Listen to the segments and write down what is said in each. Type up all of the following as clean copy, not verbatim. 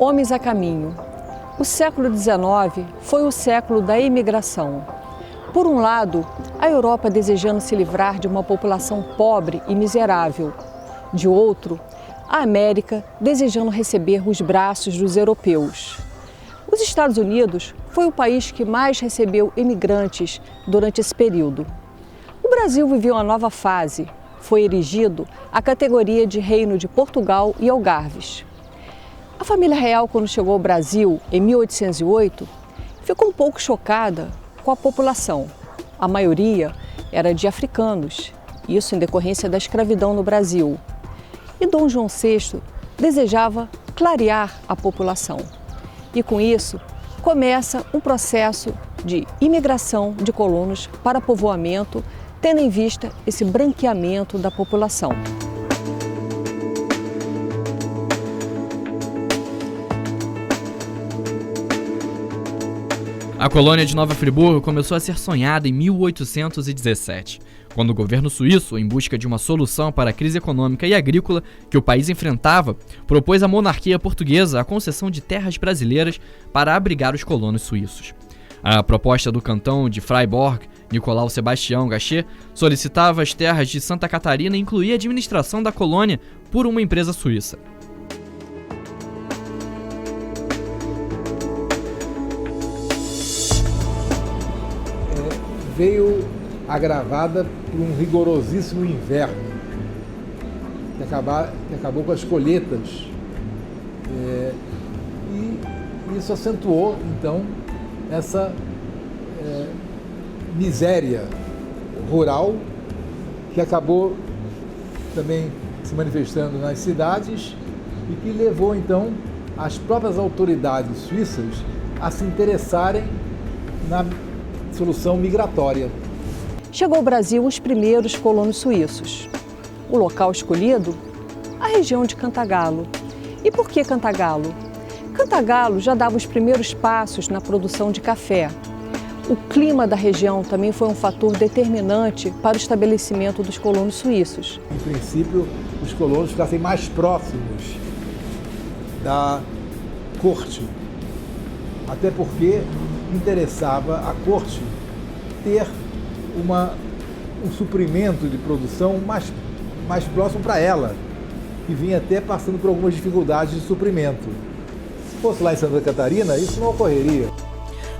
Homens a caminho. O século XIX foi o século da imigração. Por um lado, a Europa desejando se livrar de uma população pobre e miserável. De outro, a América desejando receber os braços dos europeus. Os Estados Unidos foi o país que mais recebeu imigrantes durante esse período. O Brasil viveu uma nova fase. Foi erigido à categoria de Reino de Portugal e Algarves. A família real, quando chegou ao Brasil em 1808, ficou um pouco chocada com a população. A maioria era de africanos, isso em decorrência da escravidão no Brasil. E Dom João VI desejava clarear a população. E com isso, começa um processo de imigração de colonos para povoamento, tendo em vista esse branqueamento da população. A colônia de Nova Friburgo começou a ser sonhada em 1817, quando o governo suíço, em busca de uma solução para a crise econômica e agrícola que o país enfrentava, propôs à monarquia portuguesa a concessão de terras brasileiras para abrigar os colonos suíços. A proposta do cantão de Freiburg, Nicolau Sebastião Gachet, solicitava as terras de Santa Catarina e incluía a administração da colônia por uma empresa suíça. Veio agravada por um rigorosíssimo inverno, que acabou com as colheitas. E isso acentuou, então, essa miséria rural, que acabou também se manifestando nas cidades e que levou, então, as próprias autoridades suíças a se interessarem na solução migratória. Chegou ao Brasil os primeiros colonos suíços. O local escolhido? A região de Cantagalo. E por que Cantagalo? Cantagalo já dava os primeiros passos na produção de café. O clima da região também foi um fator determinante para o estabelecimento dos colonos suíços. Em princípio, os colonos ficassem mais próximos da corte, até porque interessava à corte ter um suprimento de produção mais próximo para ela, que vinha até passando por algumas dificuldades de suprimento. Se fosse lá em Santa Catarina, isso não ocorreria.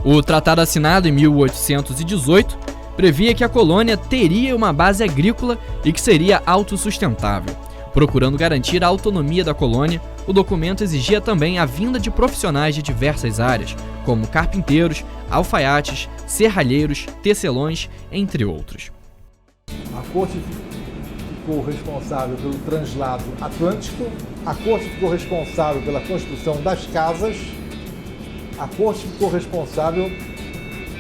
O tratado assinado em 1818 previa que a colônia teria uma base agrícola e que seria autossustentável. Procurando garantir a autonomia da colônia, o documento exigia também a vinda de profissionais de diversas áreas, como carpinteiros, alfaiates, serralheiros, tecelões, entre outros. A corte ficou responsável pelo translado atlântico, a corte ficou responsável pela construção das casas, a corte ficou responsável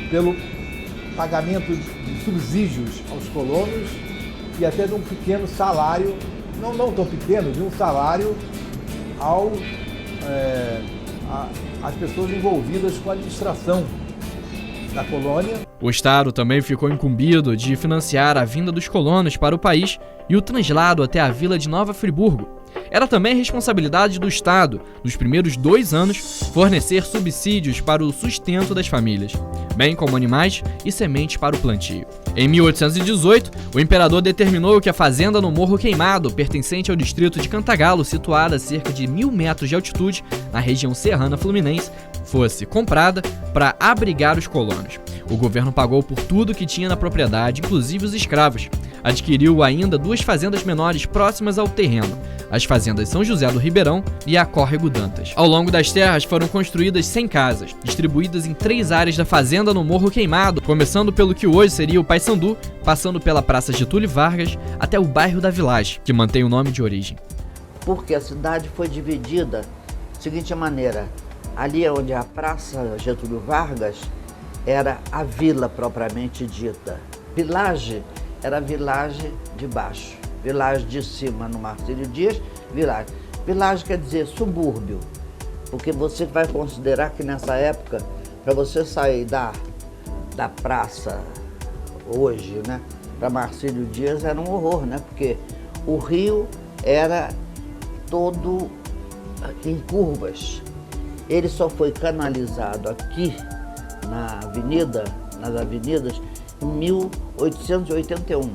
pelo pagamento de subsídios aos colonos e até de um pequeno salário, não tão pequeno, de um salário às pessoas envolvidas com a administração da colônia. O Estado também ficou incumbido de financiar a vinda dos colonos para o país e o translado até a vila de Nova Friburgo. Era também responsabilidade do Estado, nos primeiros 2 anos, fornecer subsídios para o sustento das famílias, bem como animais e sementes para o plantio. Em 1818, o imperador determinou que a fazenda no Morro Queimado, pertencente ao distrito de Cantagalo, situada a cerca de 1.000 metros de altitude, na região serrana fluminense, fosse comprada para abrigar os colonos. O governo pagou por tudo que tinha na propriedade, inclusive os escravos. Adquiriu ainda 2 fazendas menores próximas ao terreno, as fazendas São José do Ribeirão e a Córrego Dantas. Ao longo das terras foram construídas 100 casas, distribuídas em 3 áreas da fazenda no Morro Queimado, começando pelo que hoje seria o Paissandu, passando pela Praça Getúlio Vargas até o bairro da Village, que mantém o nome de origem. Porque a cidade foi dividida da seguinte maneira: ali onde a Praça Getúlio Vargas era a vila propriamente dita. Village era a Village de baixo. Village de cima no Marcílio Dias, Village. Village quer dizer subúrbio, porque você vai considerar que nessa época, para você sair da praça hoje, né, para Marcílio Dias era um horror, né, porque o rio era todo em curvas. Ele só foi canalizado aqui nas avenidas, em 1881.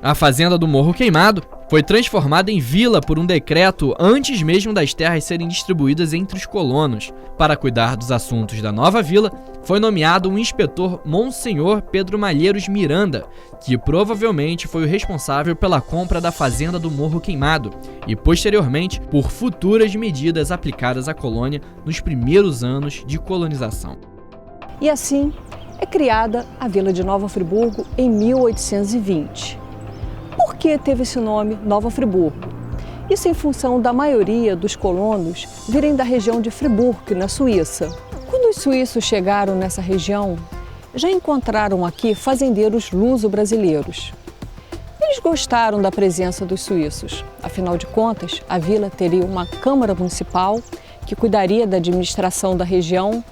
A fazenda do Morro Queimado foi transformada em vila por um decreto antes mesmo das terras serem distribuídas entre os colonos. Para cuidar dos assuntos da nova vila, foi nomeado um inspetor Monsenhor Pedro Malheiros Miranda, que provavelmente foi o responsável pela compra da fazenda do Morro Queimado e, posteriormente, por futuras medidas aplicadas à colônia nos primeiros anos de colonização. E assim é criada a Vila de Nova Friburgo em 1820. Por que teve esse nome Nova Friburgo? Isso em função da maioria dos colonos virem da região de Friburgo, na Suíça. Quando os suíços chegaram nessa região, já encontraram aqui fazendeiros luso-brasileiros. Eles gostaram da presença dos suíços. Afinal de contas, a vila teria uma Câmara Municipal que cuidaria da administração da região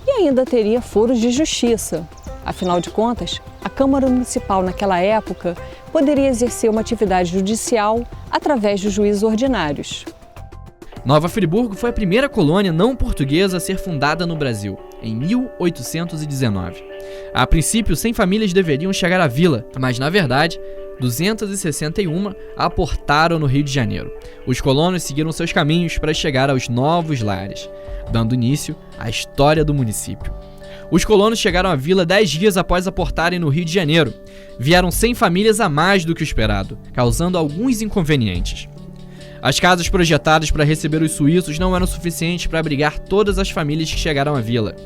e ainda teria foros de justiça. Afinal de contas, a Câmara Municipal naquela época poderia exercer uma atividade judicial através de juízes ordinários. Nova Friburgo foi a primeira colônia não portuguesa a ser fundada no Brasil, em 1819. A princípio, 100 famílias deveriam chegar à vila, mas na verdade, 261 aportaram no Rio de Janeiro. Os colonos seguiram seus caminhos para chegar aos novos lares, dando início à história do município. Os colonos chegaram à vila 10 dias após aportarem no Rio de Janeiro. Vieram 100 famílias a mais do que o esperado, causando alguns inconvenientes. As casas projetadas para receber os suíços não eram suficientes para abrigar todas as famílias que chegaram à vila.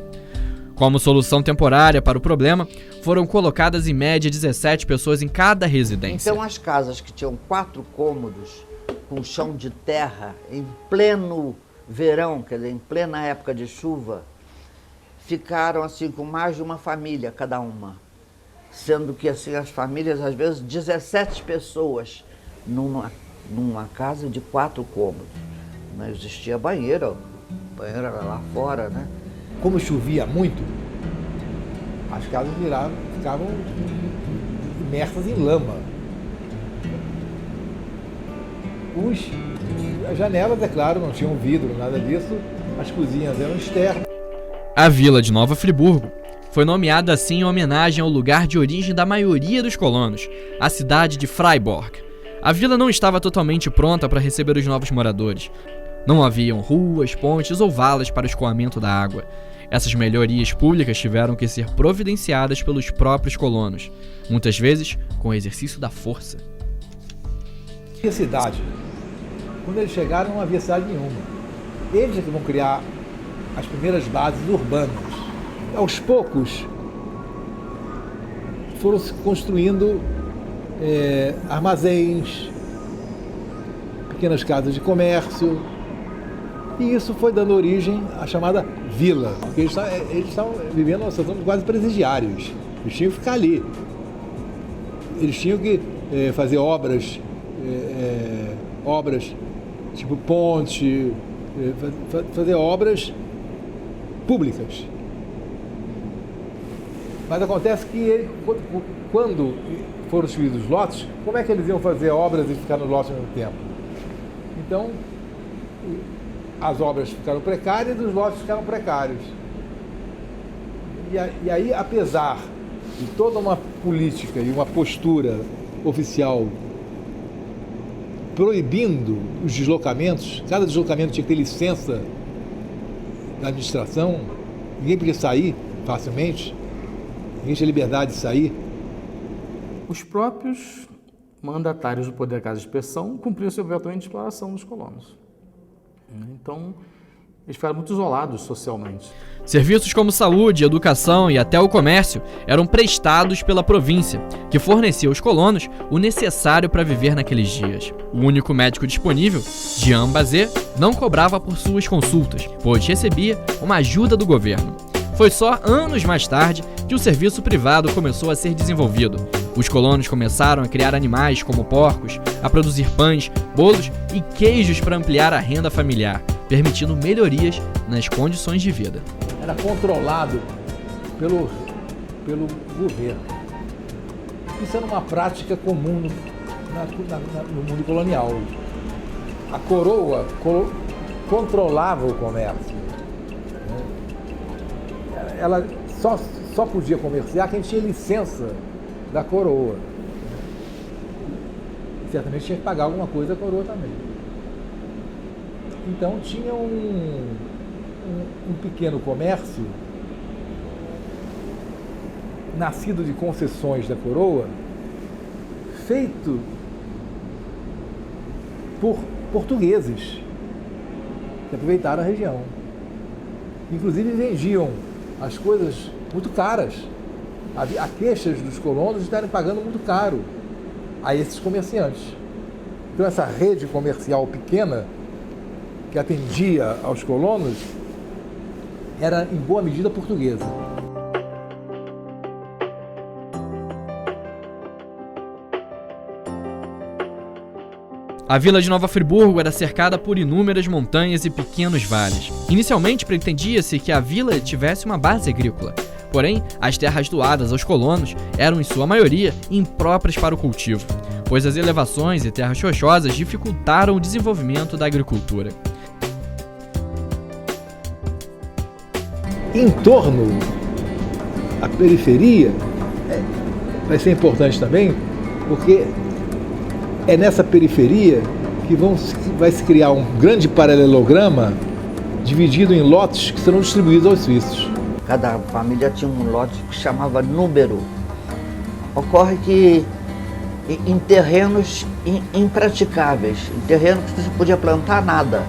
Como solução temporária para o problema, foram colocadas em média 17 pessoas em cada residência. Então as casas que tinham 4 cômodos, com chão de terra, em pleno verão, quer dizer, em plena época de chuva, ficaram assim com mais de uma família cada uma, sendo que assim as famílias, às vezes 17 pessoas numa casa de 4 cômodos. Não existia banheiro, banheiro era lá fora, né? Como chovia muito, as casas ficavam imersas em lama. As janelas, é claro, não tinham vidro, nada disso, as cozinhas eram externas. A Vila de Nova Friburgo foi nomeada assim em homenagem ao lugar de origem da maioria dos colonos, a cidade de Freiburg. A vila não estava totalmente pronta para receber os novos moradores. Não haviam ruas, pontes ou valas para o escoamento da água. Essas melhorias públicas tiveram que ser providenciadas pelos próprios colonos, muitas vezes com o exercício da força. E a cidade? Quando eles chegaram, não havia cidade nenhuma. Eles é que vão criar as primeiras bases urbanas. Aos poucos, foram se construindo armazéns, pequenas casas de comércio, e isso foi dando origem à chamada vila. Porque eles estavam vivendo uma situação de quase presidiários. Eles tinham que ficar ali. Eles tinham que fazer obras tipo ponte, fazer obras públicas. Mas acontece que quando foram distribuídos os lotes, como é que eles iam fazer obras e ficar no lote ao mesmo tempo? Então, as obras ficaram precárias e os lotes ficaram precários. E aí, apesar de toda uma política e uma postura oficial proibindo os deslocamentos, cada deslocamento tinha que ter licença da administração, ninguém podia sair facilmente, ninguém tinha liberdade de sair. Os próprios mandatários do Poder Casa de Inspeção cumpriam seu papel também de exploração dos colonos. Então, eles ficaram muito isolados socialmente. Serviços como saúde, educação e até o comércio eram prestados pela província, que fornecia aos colonos o necessário para viver naqueles dias. O único médico disponível, Jean Bazet, não cobrava por suas consultas, pois recebia uma ajuda do governo. Foi só anos mais tarde que o serviço privado começou a ser desenvolvido. Os colonos começaram a criar animais como porcos, a produzir pães, bolos e queijos para ampliar a renda familiar, permitindo melhorias nas condições de vida. Era controlado pelo governo. Isso era uma prática comum no mundo colonial. A coroa controlava o comércio. ela só podia comerciar quem tinha licença da coroa. Certamente tinha que pagar alguma coisa a coroa também. Então tinha um pequeno comércio nascido de concessões da coroa, feito por portugueses que aproveitaram a região. Inclusive vendiam as coisas muito caras. Havia queixas dos colonos de estarem pagando muito caro a esses comerciantes. Então essa rede comercial pequena que atendia aos colonos era em boa medida portuguesa. A vila de Nova Friburgo era cercada por inúmeras montanhas e pequenos vales. Inicialmente pretendia-se que a vila tivesse uma base agrícola. Porém, as terras doadas aos colonos eram, em sua maioria, impróprias para o cultivo, pois as elevações e terras rochosas dificultaram o desenvolvimento da agricultura. Em torno, a periferia vai ser importante também, porque é nessa periferia que vai se criar um grande paralelograma dividido em lotes que serão distribuídos aos suíços. Cada família tinha um lote que chamava número. Ocorre que em terrenos impraticáveis, em terrenos que não se podia plantar nada,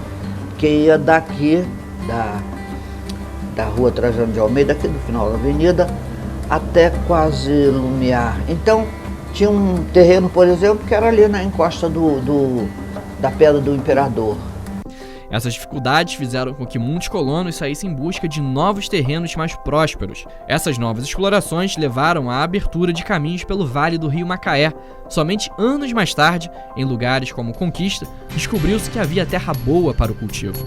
que ia daqui da rua Trajano de Almeida, aqui do final da avenida, até quase Lumiar. Então, tinha um terreno, por exemplo, que era ali na encosta da Pedra do Imperador. Essas dificuldades fizeram com que muitos colonos saíssem em busca de novos terrenos mais prósperos. Essas novas explorações levaram à abertura de caminhos pelo Vale do Rio Macaé. Somente anos mais tarde, em lugares como Conquista, descobriu-se que havia terra boa para o cultivo.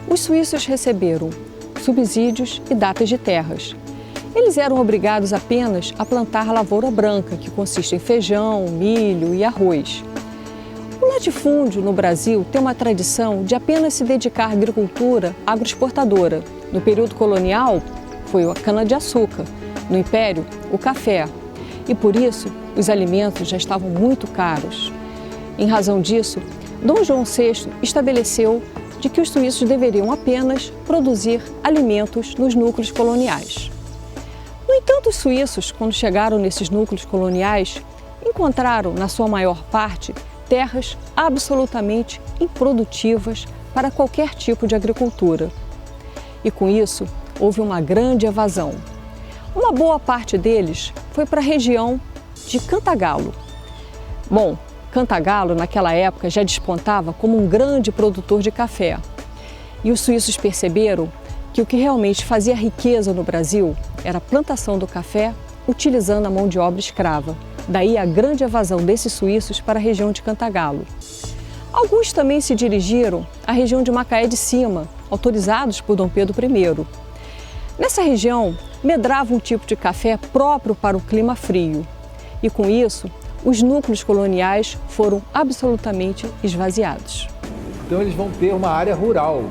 Os suíços receberam subsídios e datas de terras. Eles eram obrigados apenas a plantar lavoura branca, que consiste em feijão, milho e arroz. O latifúndio no Brasil tem uma tradição de apenas se dedicar à agricultura agroexportadora. No período colonial, foi a cana-de-açúcar. No Império, o café. E por isso, os alimentos já estavam muito caros. Em razão disso, Dom João VI estabeleceu de que os suíços deveriam apenas produzir alimentos nos núcleos coloniais. No entanto, os suíços, quando chegaram nesses núcleos coloniais, encontraram, na sua maior parte, terras absolutamente improdutivas para qualquer tipo de agricultura. E com isso, houve uma grande evasão. Uma boa parte deles foi para a região de Cantagalo. Bom, Cantagalo, naquela época, já despontava como um grande produtor de café. E os suíços perceberam que o que realmente fazia riqueza no Brasil era a plantação do café utilizando a mão de obra escrava. Daí a grande evasão desses suíços para a região de Cantagalo. Alguns também se dirigiram à região de Macaé de Cima, autorizados por Dom Pedro I. Nessa região, medrava um tipo de café próprio para o clima frio. E com isso, os núcleos coloniais foram absolutamente esvaziados. Então eles vão ter uma área rural.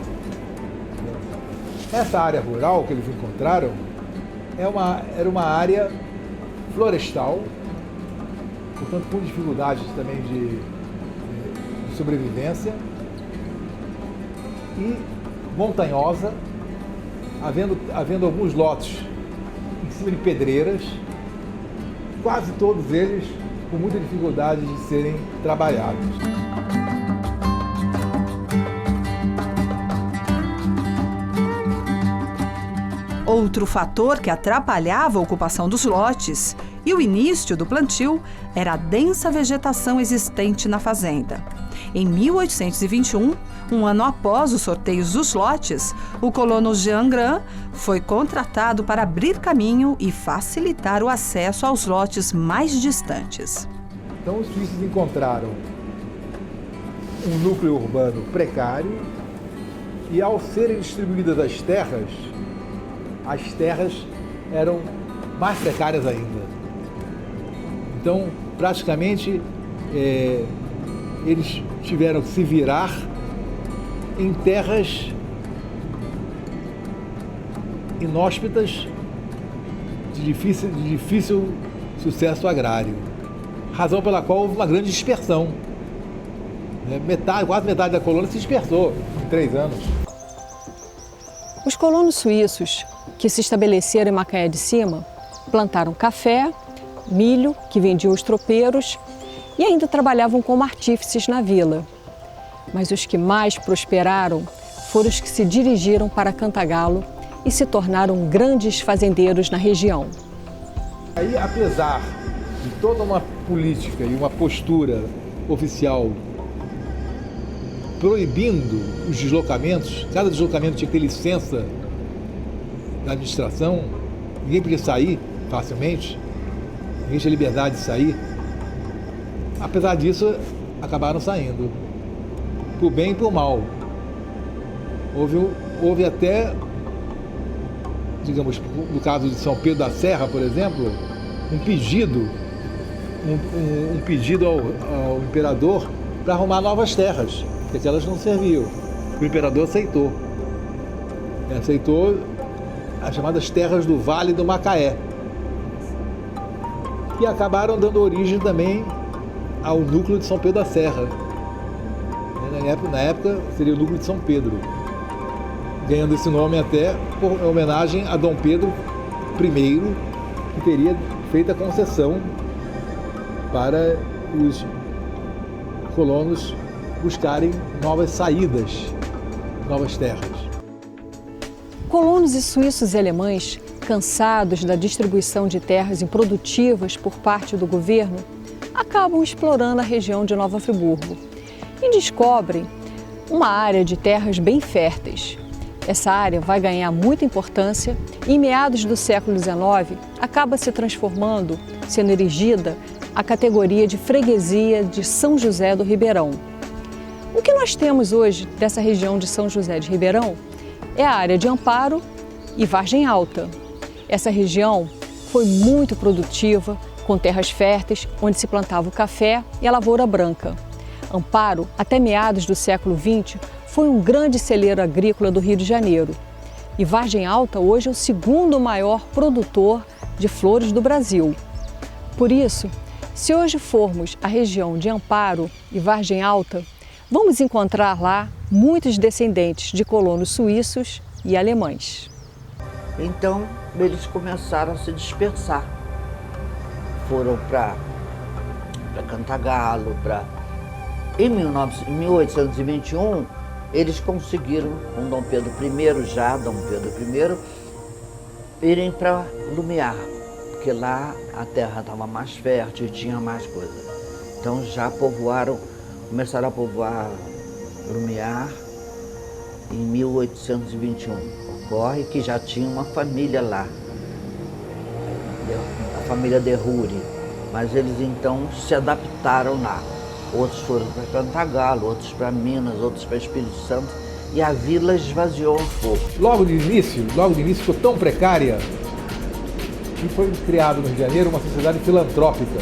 Essa área rural que eles encontraram era uma área florestal, portanto com dificuldades também de sobrevivência, e montanhosa, havendo alguns lotes em cima de pedreiras, quase todos eles com muita dificuldade de serem trabalhados. Outro fator que atrapalhava a ocupação dos lotes e o início do plantio era a densa vegetação existente na fazenda. Em 1821, um ano após os sorteios dos lotes, o colono Jean Grand foi contratado para abrir caminho e facilitar o acesso aos lotes mais distantes. Então os suíços encontraram um núcleo urbano precário e, ao serem distribuídas as terras eram mais precárias ainda. Então, praticamente, eles tiveram que se virar em terras inóspitas de difícil sucesso agrário, razão pela qual houve uma grande dispersão. Quase metade da colônia se dispersou em 3 anos. Os colonos suíços que se estabeleceram em Macaé de Cima plantaram café, milho, que vendiam os tropeiros, e ainda trabalhavam como artífices na vila. Mas os que mais prosperaram foram os que se dirigiram para Cantagalo e se tornaram grandes fazendeiros na região. Aí, apesar de toda uma política e uma postura oficial proibindo os deslocamentos, cada deslocamento tinha que ter licença da administração, ninguém podia sair facilmente, ninguém tinha liberdade de sair. Apesar disso, acabaram saindo, por bem e por mal. Houve até, digamos, no caso de São Pedro da Serra, por exemplo, um pedido ao imperador para arrumar novas terras, porque aquelas não serviam. O imperador aceitou as chamadas terras do Vale do Macaé, que acabaram dando origem também ao núcleo de São Pedro da Serra. Na época seria o núcleo de São Pedro, ganhando esse nome até por homenagem a Dom Pedro I, que teria feito a concessão para os colonos buscarem novas saídas, novas terras. Colonos e suíços e alemães, cansados da distribuição de terras improdutivas por parte do governo, acabam explorando a região de Nova Friburgo e descobrem uma área de terras bem férteis. Essa área vai ganhar muita importância e, em meados do século XIX, acaba se transformando, sendo erigida a categoria de freguesia de São José do Ribeirão. O que nós temos hoje dessa região de São José de Ribeirão é a área de Amparo e Vargem Alta. Essa região foi muito produtiva, com terras férteis, onde se plantava o café e a lavoura branca. Amparo, até meados do século XX, foi um grande celeiro agrícola do Rio de Janeiro. E Vargem Alta hoje é o segundo maior produtor de flores do Brasil. Por isso, se hoje formos à região de Amparo e Vargem Alta, vamos encontrar lá muitos descendentes de colonos suíços e alemães. Então, eles começaram a se dispersar. Foram para Cantagalo, Em 1821, eles conseguiram, com Dom Pedro I, irem para Lumiar, porque lá a terra estava mais fértil e tinha mais coisa. Então já começaram a povoar Lumiar em 1821. Ocorre que já tinha uma família lá, a família de Ruri, mas eles então se adaptaram lá. Outros foram para Cantagalo, outros para Minas, outros para Espírito Santo, e a vila esvaziou um pouco. Logo de início ficou tão precária que foi criado no Rio de Janeiro uma sociedade filantrópica,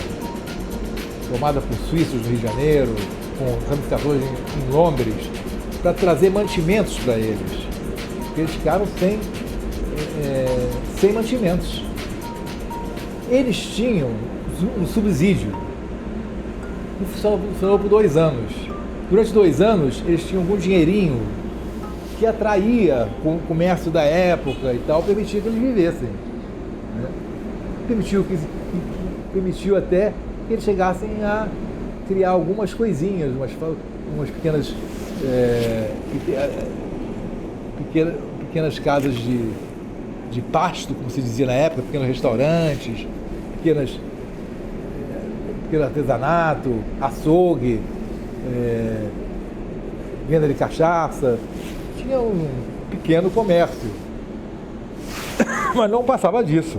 formada por suíços no Rio de Janeiro, com ramificações em Londres, para trazer mantimentos para eles. Porque eles ficaram sem mantimentos. Eles tinham um subsídio que funcionou por 2 anos. Durante 2 anos, eles tinham algum dinheirinho que atraía com o comércio da época e tal, permitia que eles vivessem. Né? Permitiu até que eles chegassem a criar algumas coisinhas, umas pequenas casas de pasto, como se dizia na época, pequenos restaurantes, pequeno artesanato, açougue, venda de cachaça. Tinha um pequeno comércio, mas não passava disso.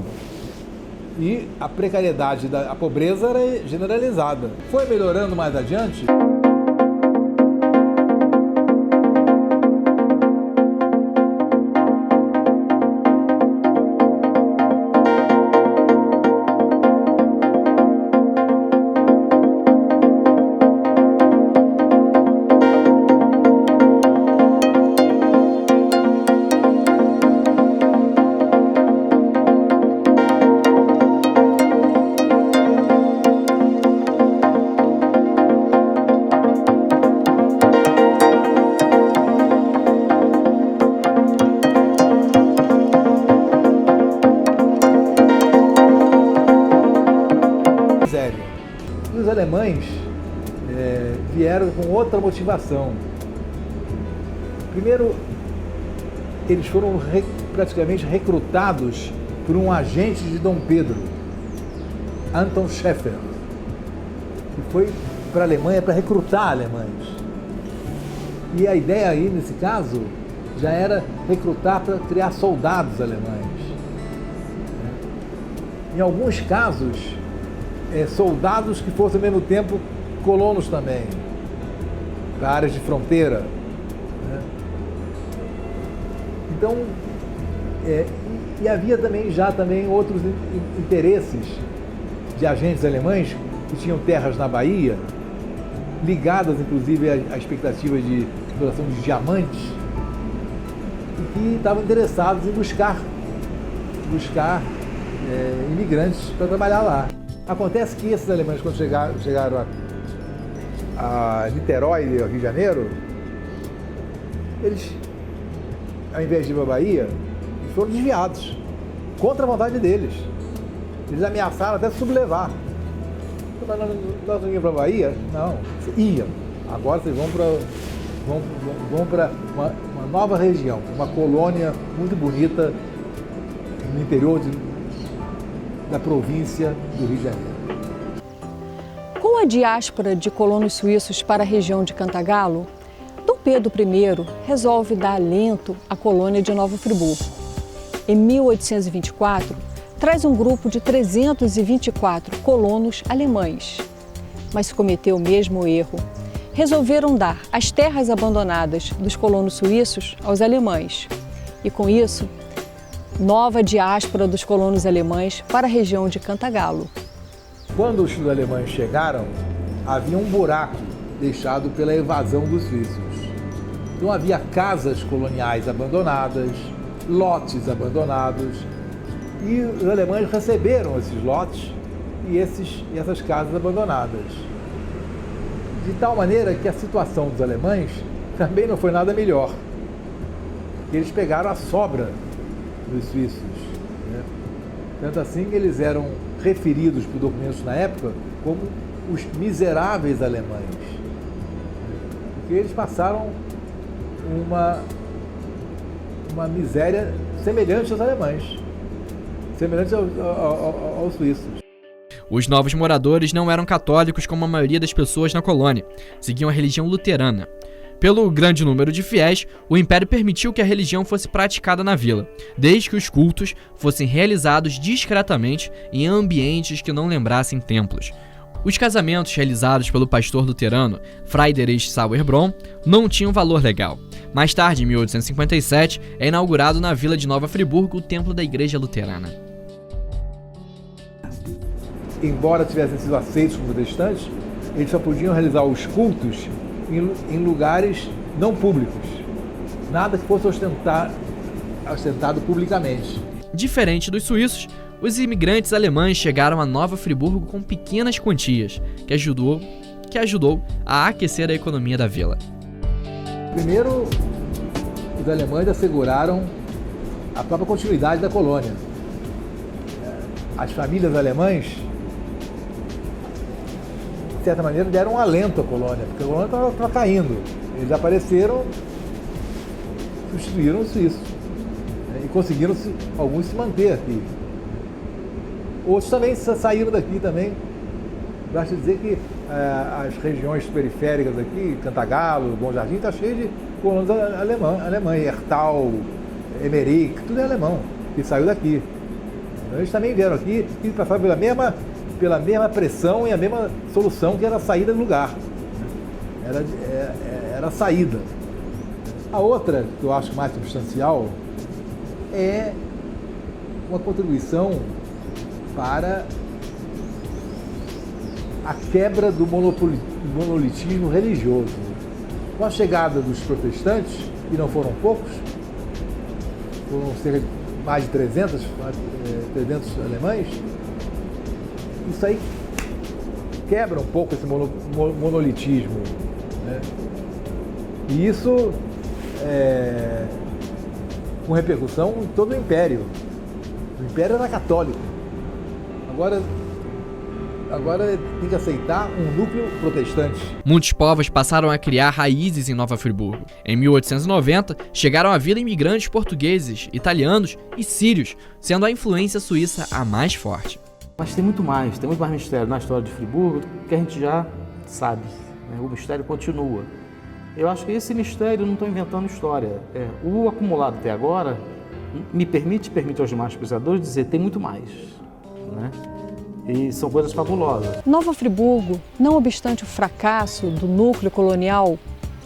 E a precariedade, a pobreza era generalizada. Foi melhorando mais adiante. alemães vieram com outra motivação. Primeiro, eles foram praticamente recrutados por um agente de Dom Pedro, Anton Schäfer, que foi para a Alemanha para recrutar alemães. E a ideia aí, nesse caso, já era recrutar para criar soldados alemães. Em alguns casos, soldados que fossem ao mesmo tempo colonos também, para áreas de fronteira. Então, e havia também outros interesses de agentes alemães que tinham terras na Bahia, ligadas inclusive à expectativa de exploração de diamantes, e que estavam interessados em buscar imigrantes para trabalhar lá. Acontece que esses alemães, quando chegaram a Niterói, Rio de Janeiro, eles, ao invés de ir para a Bahia, foram desviados, contra a vontade deles. Eles ameaçaram até sublevar. Nós não íamos para a Bahia? Não, iam. Agora vocês vão para uma nova região, uma colônia muito bonita no interior da província do Rio de Janeiro. Com a diáspora de colonos suíços para a região de Cantagalo, Dom Pedro I resolve dar alento à colônia de Nova Friburgo. Em 1824, traz um grupo de 324 colonos alemães, mas cometeu o mesmo erro. Resolveram dar as terras abandonadas dos colonos suíços aos alemães e, com isso, nova diáspora dos colonos alemães para a região de Cantagalo. Quando os alemães chegaram, havia um buraco deixado pela evasão dos suíços. Então havia casas coloniais abandonadas, lotes abandonados, e os alemães receberam esses lotes e essas casas abandonadas. De tal maneira que a situação dos alemães também não foi nada melhor. Eles pegaram a sobra dos suíços. Tanto assim que eles eram referidos por documentos na época como os miseráveis alemães. Porque eles passaram uma miséria semelhante aos alemães, semelhante aos suíços. Os novos moradores não eram católicos como a maioria das pessoas na colônia, seguiam a religião luterana. Pelo grande número de fiéis, o Império permitiu que a religião fosse praticada na vila, desde que os cultos fossem realizados discretamente em ambientes que não lembrassem templos. Os casamentos realizados pelo pastor luterano Friedrich Sauerbrunn não tinham valor legal. Mais tarde, em 1857, é inaugurado na vila de Nova Friburgo o templo da Igreja Luterana. Embora tivessem sido aceitos como protestantes, eles só podiam realizar os cultos em lugares não públicos. Nada que fosse ostentado publicamente. Diferente dos suíços, os imigrantes alemães chegaram a Nova Friburgo com pequenas quantias, que ajudou a aquecer a economia da vila. Primeiro, os alemães asseguraram a própria continuidade da colônia. As famílias alemãs, de certa maneira, deram um alento à colônia, porque a colônia estava caindo. Eles apareceram, substituíram os suíços, e conseguiram alguns se manter aqui. Outros também saíram daqui também. Basta dizer que as regiões periféricas aqui, Cantagalo, Bom Jardim, está cheio de colonos alemães, Ertal, Emmerich, tudo é alemão, que saiu daqui. Então, eles também vieram aqui e passaram pela mesma pressão e a mesma solução, que era a saída do lugar. Era a saída. A outra, que eu acho mais substancial, é uma contribuição para a quebra do monolitismo religioso. Com a chegada dos protestantes, e não foram poucos, foram cerca de mais de 300 alemães, isso aí quebra um pouco esse monolitismo, né? E isso com repercussão em todo o Império. O Império era católico. Agora, agora tem que aceitar um núcleo protestante. Muitos povos passaram a criar raízes em Nova Friburgo. Em 1890, chegaram à vila imigrantes portugueses, italianos e sírios, sendo a influência suíça a mais forte. Mas tem muito mais mistério na história de Friburgo que a gente já sabe, né? O mistério continua. Eu acho que esse mistério não estou inventando história. O acumulado até agora permite aos demais pesquisadores dizer que tem muito mais, né? E são coisas fabulosas. Nova Friburgo, não obstante o fracasso do núcleo colonial,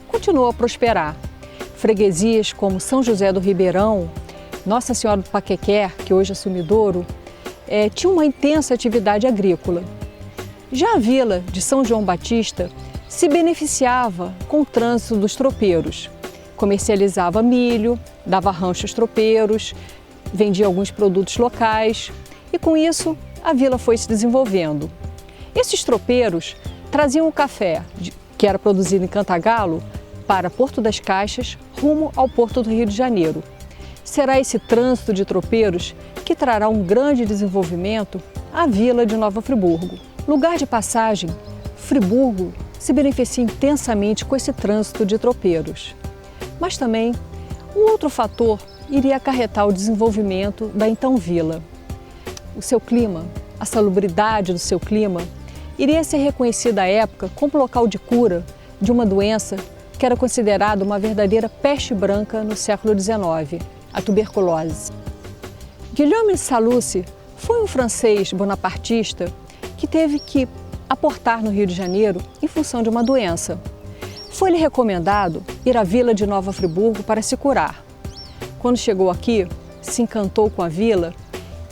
continuou a prosperar. Freguesias como São José do Ribeirão, Nossa Senhora do Paquequer, que hoje é Sumidouro, tinha uma intensa atividade agrícola. Já a vila de São João Batista se beneficiava com o trânsito dos tropeiros. Comercializava milho, dava rancho aos tropeiros, vendia alguns produtos locais e, com isso, a vila foi se desenvolvendo. Esses tropeiros traziam o café, que era produzido em Cantagalo, para Porto das Caixas, rumo ao Porto do Rio de Janeiro. Será esse trânsito de tropeiros que trará um grande desenvolvimento à vila de Nova Friburgo. Lugar de passagem, Friburgo se beneficia intensamente com esse trânsito de tropeiros. Mas também, um outro fator iria acarretar o desenvolvimento da então vila. O seu clima, a salubridade do seu clima, iria ser reconhecida à época como local de cura de uma doença que era considerada uma verdadeira peste branca no século XIX, a tuberculose. Guillaume Sallusti foi um francês bonapartista que teve que aportar no Rio de Janeiro em função de uma doença. Foi-lhe recomendado ir à vila de Nova Friburgo para se curar. Quando chegou aqui, se encantou com a vila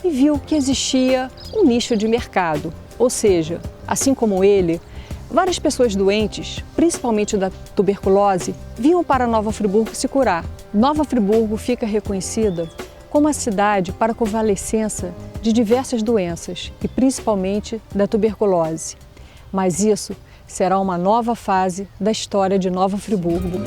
e viu que existia um nicho de mercado, ou seja, assim como ele, várias pessoas doentes, principalmente da tuberculose, vinham para Nova Friburgo se curar. Nova Friburgo fica reconhecida como a cidade para a convalescença de diversas doenças e principalmente da tuberculose. Mas isso será uma nova fase da história de Nova Friburgo.